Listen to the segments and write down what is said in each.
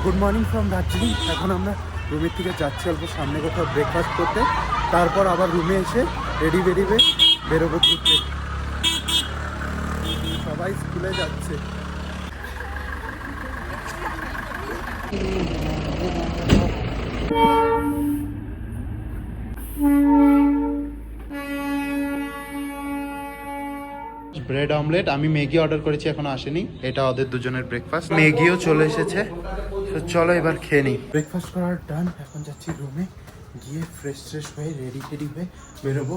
Good morning from Darjeeling. এখন আমরা রুমের থেকে যাচ্ছি অল্প সামনে কোথাও ব্রেকফাস্ট করতে, তারপর আবার রুমে এসে রেডি বেরোবো ঘুরতে। সবাই স্কুলে যাচ্ছে। ব্রেড অমলেট, আমি ম্যাগি অর্ডার করেছি, এখনো আসেনি। এটা ওদের দুজনের ব্রেকফাস্ট। ম্যাগিও চলে এসেছে, তো চলো এবার খেয়ে নিই। ব্রেকফাস্ট করার ডান, এখন যাচ্ছি রুমে গিয়ে ফ্রেশ হয়ে রেডি হয়ে বেরোবো।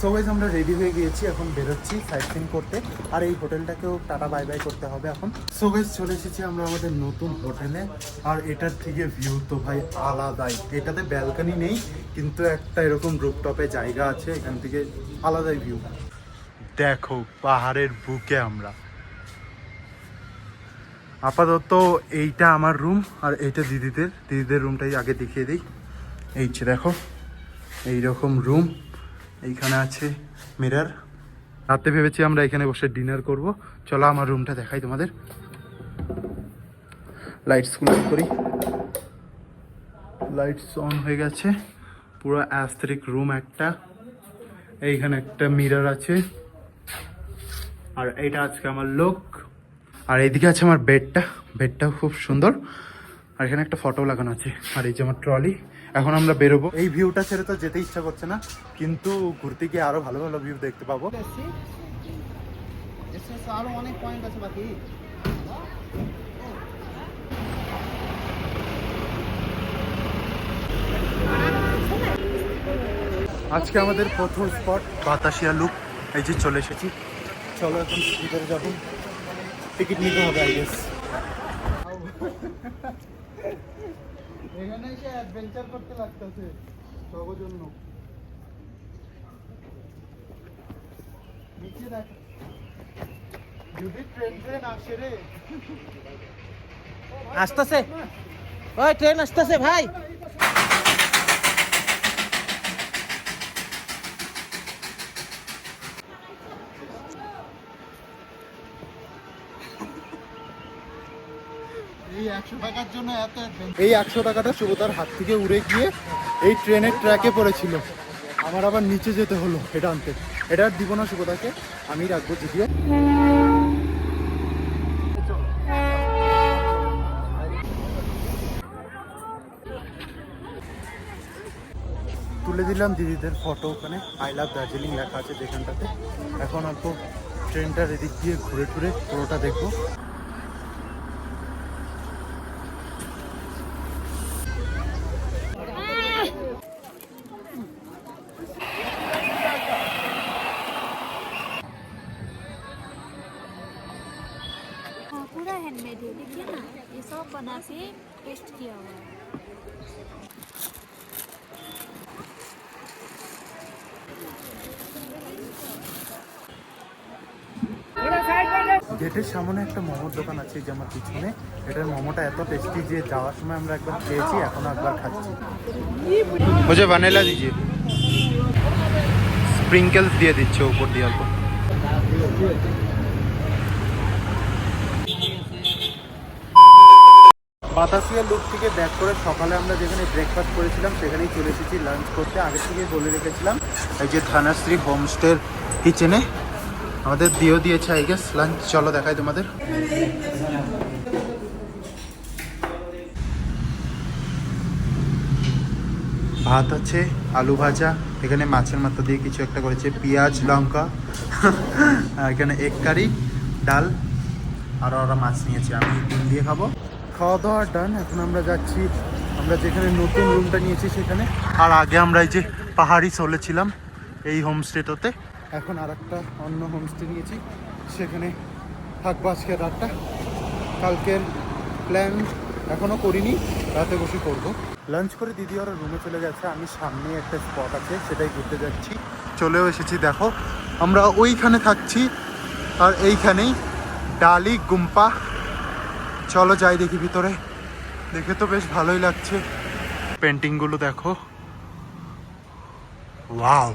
সো গাইস, আমরা রেডি হয়ে গিয়েছি, এখন বেরোচ্ছি সাইট সিন করতে। আর এই হোটেলটাকেও টাটা বাই বাই করতে হবে এখন। সো গাইস, চলে এসেছি আমরা আমাদের নতুন হোটেলে। আর এটার থেকে ভিউ তো ভাই আলাদাই। এটাতে ব্যালকনি নেই, কিন্তু একটা এরকম রুফটপে জায়গা আছে, এখান থেকে আলাদাই ভিউ। দেখো পাহাড়ের বুকে আমরা। আপাতত এইটা আমার রুম, আর এইটা দিদিদের রুমটাই আগে দেখিয়ে দিই। এই যে দেখো, এইরকম রুম। এইখানে আছে মিরর। রাতে ভেবেছি আমরা এখানে বসে ডিনার করব। চলো আমার রুমটা দেখাই তোমাদের। লাইটস অন করি। লাইটস অন হয়ে গেছে। পুরো অ্যাস্থেটিক রুম একটা। এইখানে একটা মিরর আছে, আর এইটা আজকে আমার লুক। আর এইদিকে আছে আমার বেডটাও খুব সুন্দর। আর এখানে একটা ফটো লাগানো আছে। আর এই যে আমার ট্রলি। এখন আমরা বেরোবো। এই ভিউটা ছেড়ে তো যেতে ইচ্ছা করছে না, কিন্তু ঘুরতে গিয়ে আরো ভালো ভালো ভিউ দেখতে পাবো। আরো অনেক পয়েন্ট আছে বাকি। আজকে আমাদের প্রথম স্পট বাতাসিয়া লুক। এই যে চলে এসেছি। চলো এখন ভিতরে যাবো। টিকিট নিতে হবে আই গেস। এখানে এসে অ্যাডভেঞ্চার করতে লাগতেছে সবার জন্য। নিচে দেখ, যদি ট্রেন আসে রে। আসতেছে, ওই ট্রেন আসতেছে ভাই। এই 100 টাকার জন্য এত এই 100 টাকাটা শুভদার হাত থেকে উড়ে গিয়ে এই ট্রেনের ট্র্যাকে পড়েছিল। আমার আবার নিচে যেতে হলো এটা আনতে। এটা আর দিব না শুভদাকে, আমি রাখবো যদিও। তুলে দিলাম দিদিদের ফটো। ওখানে আই লাভ দার্জিলিং লেখা আছে যেখানটাতে। এখন অল্প ট্রেনটার এদিক দিয়ে ঘুরে পুরোটা দেখবো। पूरा हैंडमेड है, देखिए ना, ये सब बना के पेस्ट किया हुआ है। গেটের সামনে একটা মোমোর দোকান আছে, যে আমার পিছনে। এটার মোমোটা এত টেস্টি যে যাওয়ার সময় আমরা একবার খেয়েছি, এখন একবার খাচ্ছি। মুঝে ভ্যানিলা দিজিয়ে। স্প্রিঙ্কেলস দিয়ে দিচ্ছে উপর দিয়ে অল্প। বাতাসিয়া লুক থেকে ব্যাক করে সকালে আমরা যেখানে ব্রেকফাস্ট করেছিলাম সেখানেই চলে এসেছি লাঞ্চ করতে। আগে থেকে বলে রেখেছিলাম এই যে ধানাশ্রী হোমস্টের কিচেনে আমাদের দিয়েছে আই গেস লাঞ্চ। চলো দেখাই তোমাদের। ভাত আছে, আলু ভাজা, এখানে মাছের মাথা দিয়ে কিছু একটা করেছে, পেঁয়াজ লঙ্কা, এখানে এগ কারি, ডাল, আর ওরা মাছ নিয়েছে, আমি ডিম দিয়ে খাবো। খাওয়া দাওয়া ডান। এখন আমরা যাচ্ছি আমরা যেখানে নতুন রুমটা নিয়েছি সেখানে। আর আগে আমরা এই যে পাহাড়ি চলেছিলাম এই হোমস্টেটাতে। এখন আর একটা অন্য হোমস্টে নিয়েছি, সেখানে থাকবো আজকে রাতটা। কালকের প্ল্যান এখনও করিনি, রাতে বসে করব। লাঞ্চ করে দিদি ওরা রুমে চলে গেছে, আমি সামনে একটা স্পট আছে সেটাই ঘুরতে যাচ্ছি। চলেও এসেছি, দেখো আমরা ওইখানে থাকছি, আর এইখানেই ডালি গুম্পা। চলো যাই দেখি ভিতরে, দেখে তো বেশ ভালোই লাগছে। পেন্টিংগুলো দেখো, ওয়াও।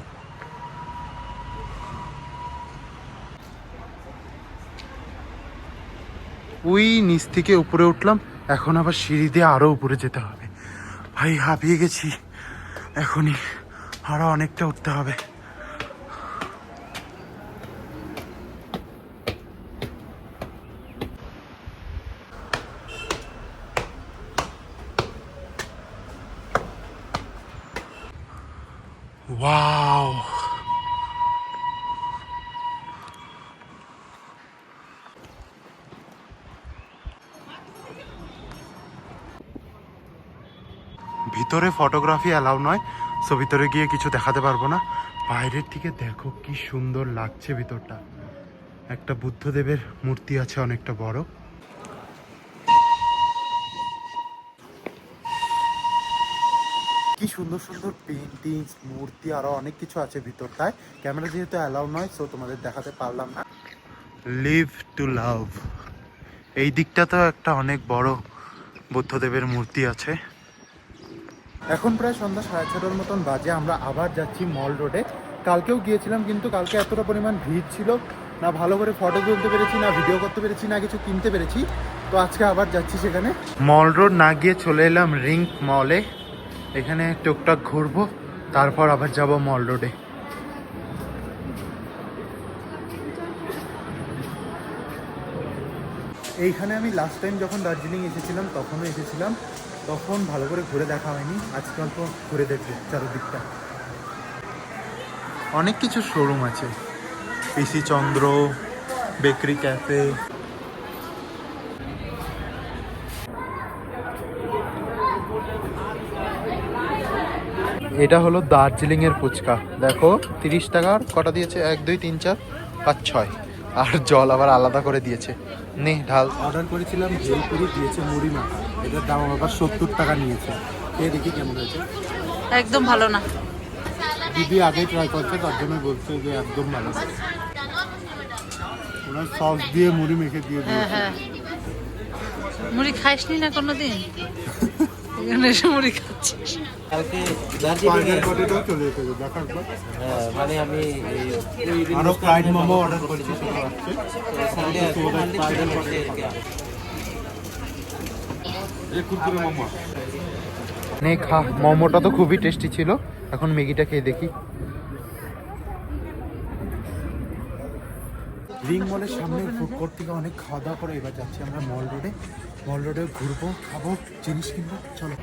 ওই নিচ থেকে উপরে উঠলাম, এখন আবার সিঁড়ি দিয়ে আরো উপরে যেতে হবে। ভাই হাঁপিয়ে গেছি, এখনই আরো অনেকটা উঠতে হবে। ওয়াও, ভিতরে ফটোগ্রাফি অ্যালাউ নয়, সো ভিতরে গিয়ে কিছু দেখাতে পারবো না। বাইরের থেকে দেখো কি সুন্দর লাগছে ভিতরটা। একটা বুদ্ধদেবের মূর্তি আছে অনেকটা বড়। কি সুন্দর সুন্দর পেন্টিংস, মূর্তি, আরো অনেক কিছু আছে ভিতরটায়। ক্যামেরা যেহেতু অ্যালাউ নয়, সো তোমাদের দেখাতে পারলাম না। লিভ টু লাভ, এই দিকটাতেও একটা অনেক বড় বুদ্ধদেবের মূর্তি আছে। এখন প্রায় সন্ধ্যা 6:30 মতন বাজে। আমরা আবার যাচ্ছি মল রোডে। কালকেও গিয়েছিলাম, কিন্তু কালকে এতটা পরিমাণ ভিড় ছিল না, ভালো করে ফটো তুলতে পেরেছি না, ভিডিও করতে পেরেছি না, কিছু কিনতে পেরেছি। তো আজকে আবার যাচ্ছি সেখানে। মল রোড না গিয়ে চলে এলাম রিং মলে। এখানে টুকটাক ঘুরবো, তারপর আবার যাব মল রোডে। এইখানে আমি লাস্ট টাইম যখন দার্জিলিং এসেছিলাম তখনও এসেছিলাম, তখন ভালো করে ঘুরে দেখা হয়নি। আজকে অল্প ঘুরে দেখবো চারদিকটা। অনেক কিছু শোরুম আছে, পিসি চন্দ্র, বেকারি ক্যাফে। এটা হলো দার্জিলিং এর ফুচকা। দেখো 30 টাকার কটা দিয়েছে, 1 2 3 4 5 6, আর জল আবার আলাদা করে দিয়েছে। নে ঢাল। অর্ডার করেছিলাম ভেলপুরি, দিয়েছে মুড়ি মাখা। এটার দাম আবার 70 টাকা নিয়েছে। খেয়ে দেখি কেমন হয়েছে। একদম ভালো না। দিদি আগেই ট্রাই করছে, তার জন্য বলছে যে একদম ভালো। ওনার সস দিয়ে মুড়ি মেখে দিয়ে দিয়েছে। হ্যাঁ, মুড়ি খাইসনি না কোনোদিন? এখানে এসে মুড়ি খাচ্ছিস। কালকে দার্জিলিং বার্গার পটেটো চলে এসেছে দেখার পর। মানে আমি আরো ফ্রাইড মোমো অর্ডার করেছি, সেটা আসছে। সানডে বার্গার করতে কুরকুরে মোমো। নে খা, মোমোটা তো খুবই টেস্টি ছিল। এখন ম্যাগিটা খেয়ে দেখি। রিং মলের সামনে ফুড কোর্ট থেকে অনেক খাওয়া দাওয়া করে এবার যাচ্ছি আমরা মল রোডে। মল রোডে ঘুরবো, খাবো, জিনিস কিনবো। চলো।